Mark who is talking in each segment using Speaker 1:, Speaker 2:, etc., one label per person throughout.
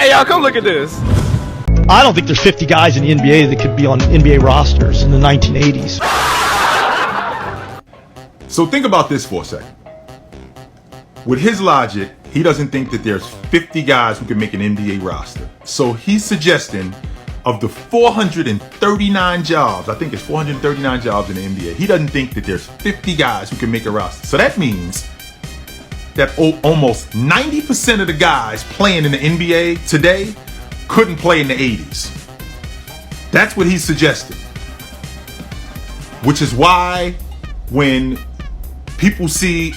Speaker 1: Hey, y'all, come look at this.
Speaker 2: I don't think there's 50 guys in the NBA that could be on NBA rosters in the 1980s.
Speaker 3: So think about this for a second. With his logic, he doesn't think that there's 50 guys who can make an NBA roster. So he's suggesting of the 439 jobs, I think it's 439 jobs in the NBA, he doesn't think that there's 50 guys who can make a roster. So that means that almost 90% of the guys playing in the NBA today couldn't play in the 80s. That's what he's suggesting. Which is why when people see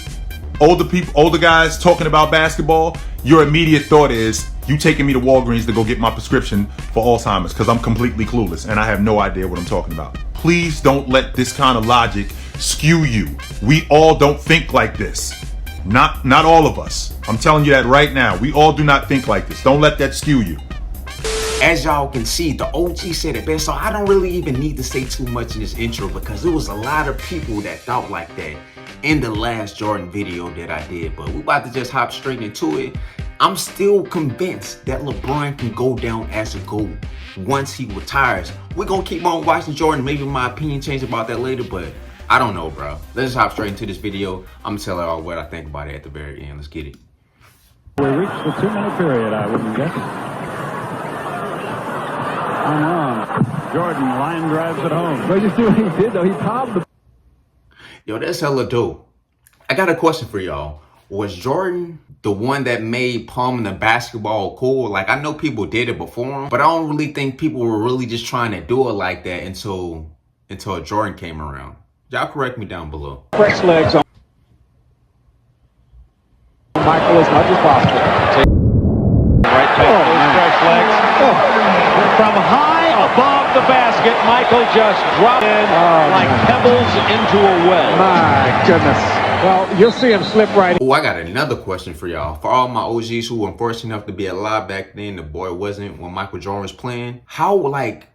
Speaker 3: older guys talking about basketball, your immediate thought is, you taking me to Walgreens to go get my prescription for Alzheimer's, because I'm completely clueless and I have no idea what I'm talking about. Please don't let this kind of logic skew you. We all don't think like this. Not all of us. I'm telling you that right now. We all do not think like this. Don't let that skew you.
Speaker 4: As y'all can see, the OG said it best, so I don't really even need to say too much in this intro because there was a lot of people that thought like that in the last Jordan video that I did. But we about to just hop straight into it. I'm still convinced that LeBron can go down as a GOAT once he retires. We're gonna keep on watching Jordan. Maybe my opinion change about that later, but I don't know, bro. Let's just hop straight into this video. I'm gonna tell y'all what I think about it at the very end. Let's get it.
Speaker 5: We reached the 2-minute period, I wouldn't guess. Jordan line drives it home. But you see what he did, though? He popped the...
Speaker 4: Yo, that's hella dope. I got a question for y'all. Was Jordan the one that made palming the basketball cool? Like, I know people did it before him, but I don't really think people were really just trying to do it like that until Jordan came around. Y'all correct me down below.
Speaker 5: Fresh legs on Michael as much as possible. Right back, those fresh legs. From high above the basket, Michael just dropped in like pebbles into a well. My goodness. Well, you'll see him slip right.
Speaker 4: Oh, I got another question for y'all. For all my OGs who were unfortunate enough to be alive back then, the boy wasn't when Michael Jordan was playing. How, like,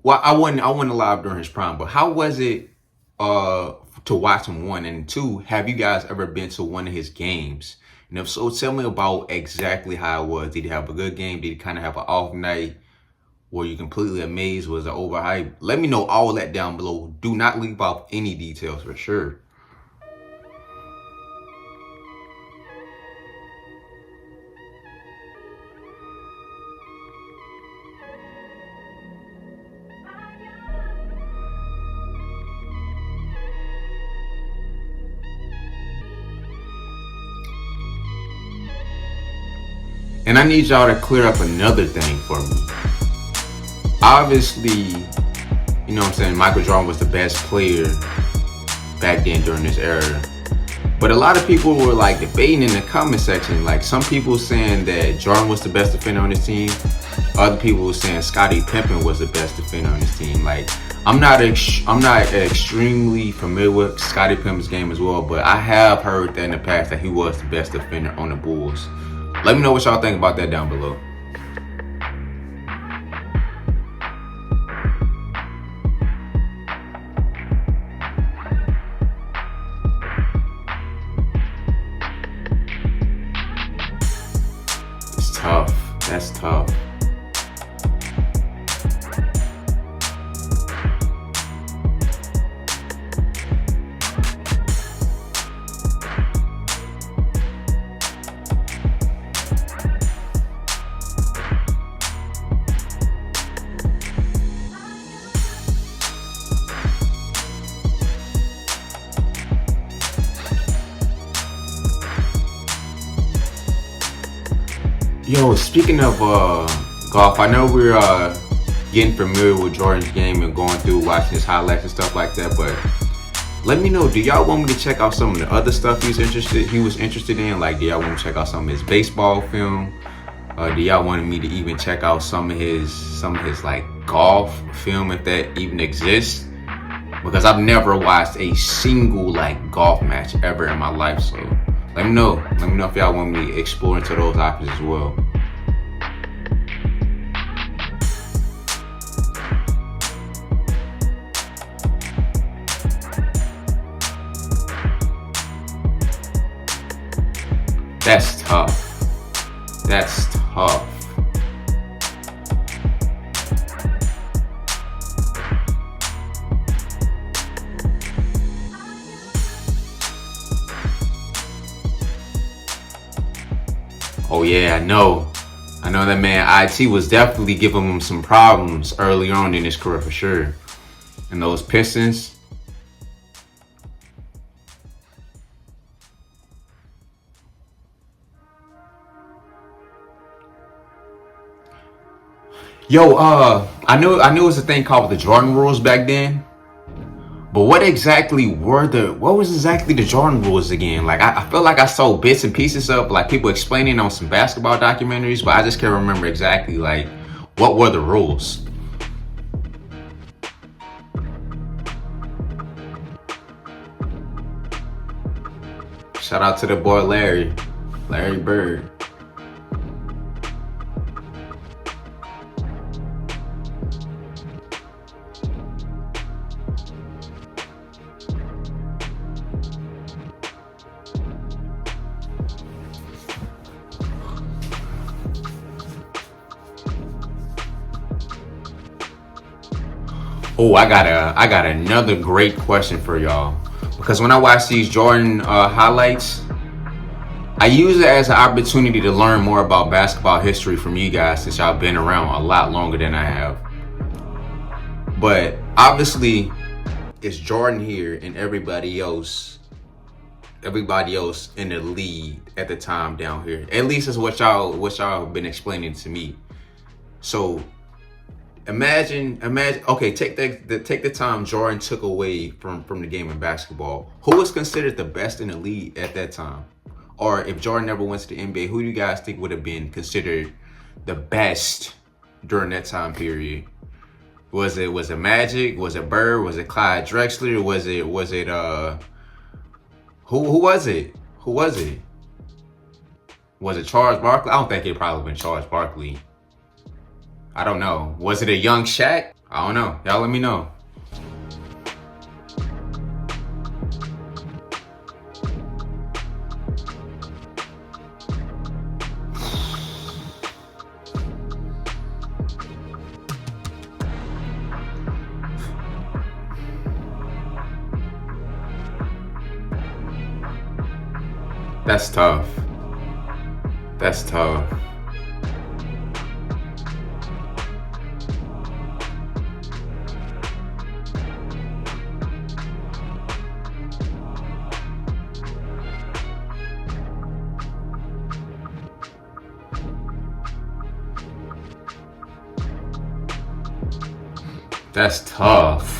Speaker 4: well, I wasn't alive during his prime, but how was it to watch him, one? And two, have you guys ever been to one of his games? And if so, tell me about exactly how it was. Did he have a good game? Did he kind of have an off night? Were you completely amazed? Was it overhyped? Let me know all that down below. Do not leave out any details for sure. And I need y'all to clear up another thing for me. Obviously, you know what I'm saying, Michael Jordan was the best player back then during this era. But a lot of people were like debating in the comment section. Like, some people saying that Jordan was the best defender on his team. Other people were saying Scottie Pippen was the best defender on his team. Like, I'm not extremely familiar with Scottie Pippen's game as well, but I have heard that in the past that he was the best defender on the Bulls. Let me know what y'all think about that down below. It's tough. That's tough. Yo, speaking of golf, I know we're getting familiar with Jordan's game and going through watching his highlights and stuff like that, but let me know, do y'all want me to check out some of the other stuff he was interested in? Like, do y'all want to check out some of his baseball film? Do y'all want me to even check out some of his like golf film, if that even exists? Because I've never watched a single like golf match ever in my life, so let me know if y'all want me to explore into those options as well. That's tough. That's tough. yeah, I know. I know that man IT was definitely giving him some problems early on in his career for sure. And those Pistons. Yo, I knew it was a thing called the Jordan rules back then. But what was exactly the Jordan rules again? Like I feel like I saw bits and pieces of like people explaining on some basketball documentaries, but I just can't remember exactly like what were the rules. Shout out to the boy Larry Bird. Oh, I got another great question for y'all. Because when I watch these Jordan highlights, I use it as an opportunity to learn more about basketball history from you guys since y'all been around a lot longer than I have. But obviously, it's Jordan here and everybody else in the league at the time down here. At least is what y'all been explaining to me. So Imagine. Okay, take the time Jordan took away from the game of basketball. Who was considered the best in the league at that time? Or if Jordan never went to the NBA, who do you guys think would have been considered the best during that time period? Was it Magic? Was it Bird? Was it Clyde Drexler? Was it who was it? Who was it? Was it Charles Barkley? I don't think it probably been Charles Barkley. I don't know. Was it a young Shaq? I don't know. Y'all let me know. That's tough. That's tough. That's tough.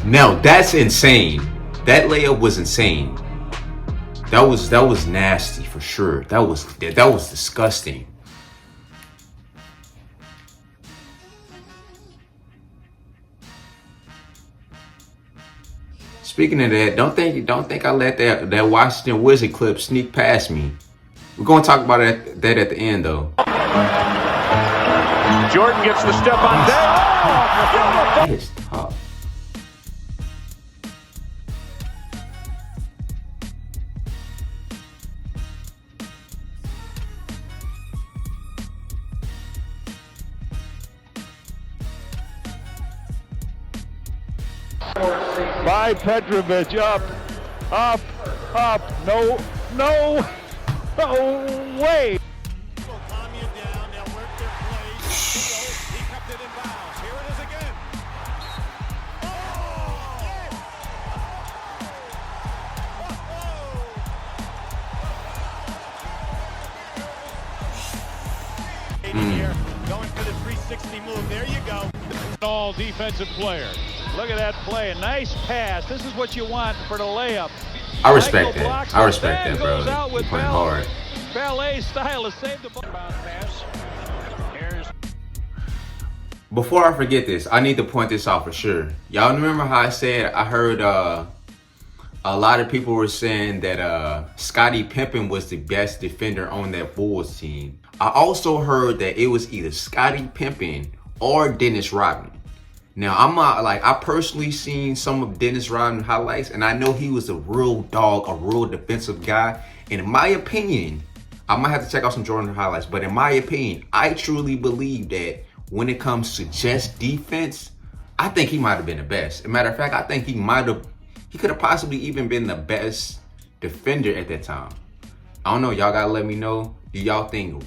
Speaker 4: Now that's insane. That layup was insane. That was nasty for sure. That was disgusting. Speaking of that, don't think I let that Washington Wizard clip sneak past me. We're gonna talk about that at the end though.
Speaker 5: Jordan gets the step on that.
Speaker 4: That is tough.
Speaker 5: By Petrovic, up, no way.
Speaker 1: Calm you down. They'll work their play. He kept it in bounds. Here it is again. Here, going for the 360 move. There you go.
Speaker 5: All defensive player. Look at that play. A nice pass. This is what you want for the layup.
Speaker 4: I respect that. I respect that, bro. You're playing hard.
Speaker 5: Ballet style to save the ball. Pass.
Speaker 4: Before I forget this, I need to point this out for sure. Y'all remember how I said I heard a lot of people were saying that Scottie Pippen was the best defender on that Bulls team. I also heard that it was either Scottie Pippen or Dennis Rodman. Now, I'm not like, I personally seen some of Dennis Rodman highlights, and I know he was a real dog, a real defensive guy. And in my opinion, I might have to check out some Jordan highlights, but in my opinion, I truly believe that when it comes to just defense, I think he might have been the best. As a matter of fact, I think he could have possibly even been the best defender at that time. I don't know, y'all gotta let me know. Do y'all think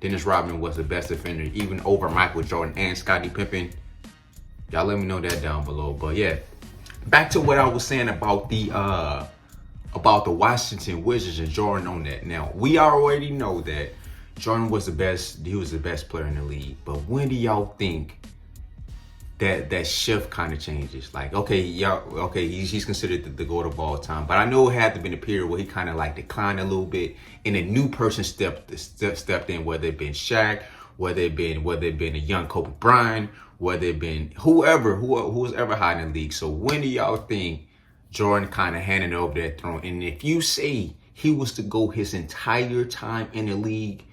Speaker 4: Dennis Rodman was the best defender, even over Michael Jordan and Scottie Pippen? Y'all let me know that down below. But yeah, back to what I was saying about the Washington Wizards and Jordan on that. Now, we already know that Jordan was the best. He was the best player in the league. But when do y'all think that shift kind of changes? Like, okay, he's considered the GOAT of all time. But I know it had to be a period where he kind of like declined a little bit, and a new person stepped in, whether it been Shaq, whether it been a young Kobe Bryant, whether it been who was ever high in the league. So when do y'all think Jordan kind of handed over that throne? And if you say he was to go his entire time in the league,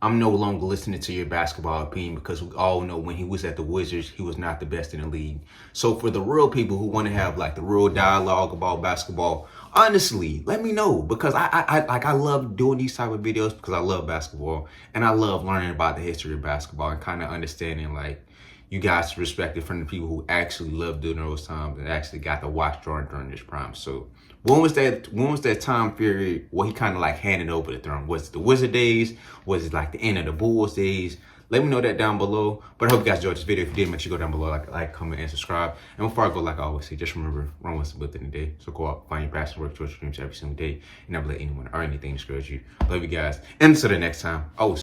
Speaker 4: I'm no longer listening to your basketball opinion, because we all know when he was at the Wizards, he was not the best in the league. So for the real people who want to have like the real dialogue about basketball, honestly, let me know, because I love doing these type of videos because I love basketball, and I love learning about the history of basketball and kind of understanding like you guys respect it from the people who actually lived during those times and actually got to watch Jordan during his prime. So when was that time period where he kind of like handed over the throne? Was it the Wizard days? Was it like the end of the Bulls days? Let me know that down below. But I hope you guys enjoyed this video. If you did, make sure you go down below, like, comment, and subscribe. And before I go, like I always say, just remember, run what's within the day. So go out, find your passion, work towards your dreams every single day, and never let anyone or anything discourage you. Love you guys. And until the next time, always